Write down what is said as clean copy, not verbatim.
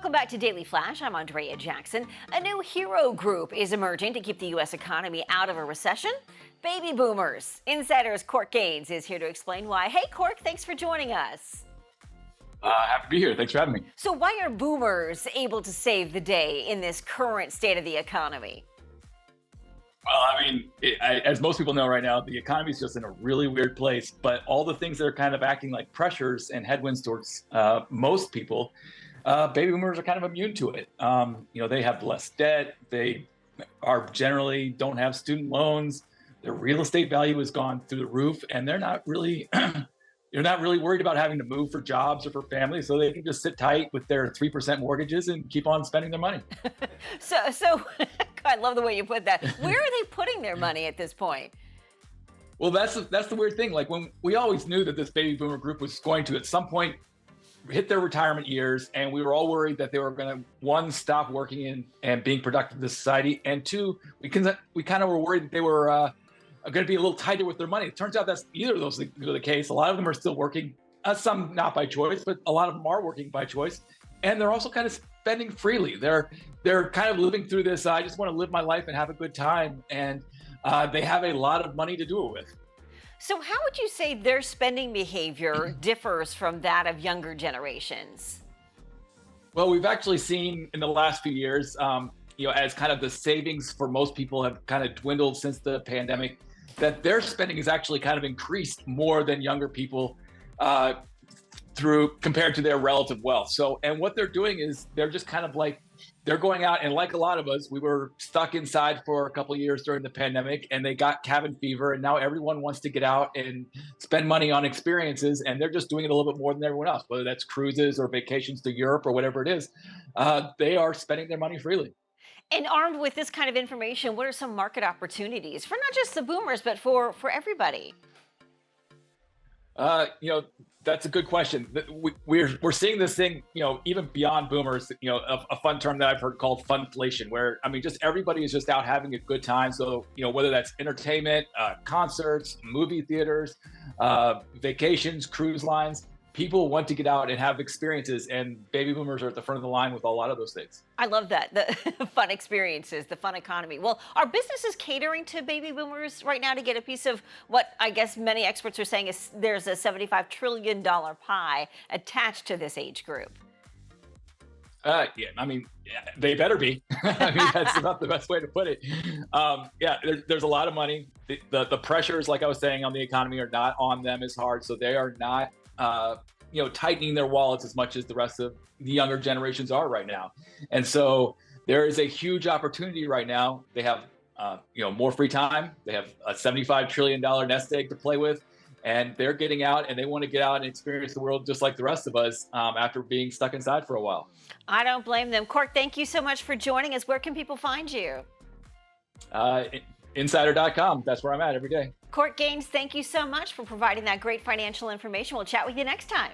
Welcome back to Daily Flash. I'm Andrea Jackson. A new hero group is emerging to keep the U.S. economy out of a recession. Baby boomers. Insider's Cork Gaines is here to explain why. Hey, Cork, thanks for joining us. Happy to be here. Thanks for having me. So why are boomers able to save the day in this current state of the economy? Well, I mean, as most people know right now, the economy is just in a really weird place. But all the things that are kind of acting like pressures and headwinds towards most people, baby boomers are kind of immune to it. They have less debt. They are generally don't have student loans. Their real estate value has gone through the roof, and they're not really they're not really worried about having to move for jobs or for families, so they can just sit tight with their 3% mortgages and keep on spending their money. So I love the way you put that. Where are they putting their money at this point? Well, that's the weird thing. Like when we always knew that this baby boomer group was going to at some point hit their retirement years, and we were all worried that they were going to, one, stop working in and being productive to society, and two, we kind of were worried that they were going to be a little tighter with their money. It turns out that's neither of those are the case. A lot of them are still working, some not by choice, but a lot of them are working by choice, and they're also kind of spending freely. They're kind of living through this. I just want to live my life and have a good time, and they have a lot of money to do it with. So how would you say their spending behavior differs from that of younger generations? Well, we've actually seen in the last few years, as kind of the savings for most people have kind of dwindled since the pandemic, that their spending has actually kind of increased more than younger people compared to their relative wealth. So, and what they're doing is they're just kind of like, they're going out, and like a lot of us, we were stuck inside for a couple of years during the pandemic, and they got cabin fever, and now everyone wants to get out and spend money on experiences, and they're just doing it a little bit more than everyone else, whether that's cruises or vacations to Europe or whatever it is. They are spending their money freely. And armed with this kind of information, what are some market opportunities for not just the boomers, but for everybody? That's a good question. We're seeing this thing, even beyond boomers, a fun term that I've heard called funflation, where, I mean, just everybody is just out having a good time. So, whether that's entertainment, concerts, movie theaters, vacations, cruise lines, people want to get out and have experiences, and baby boomers are at the front of the line with a lot of those things. I love that. The fun experiences, the fun economy. Well, are businesses catering to baby boomers right now to get a piece of what I guess many experts are saying is there's a $75 trillion pie attached to this age group? They better be. I mean, that's about the best way to put it. There's a lot of money. The pressures, like I was saying, on the economy are not on them as hard, so they are not tightening their wallets as much as the rest of the younger generations are right now. And so there is a huge opportunity right now. They have, more free time. They have a $75 trillion nest egg to play with, and they're getting out, and they want to get out and experience the world just like the rest of us after being stuck inside for a while. I don't blame them. Cork, thank you so much for joining us. Where can people find you? Insider.com. That's where I'm at every day. Cork Gaines, thank you so much for providing that great financial information. We'll chat with you next time.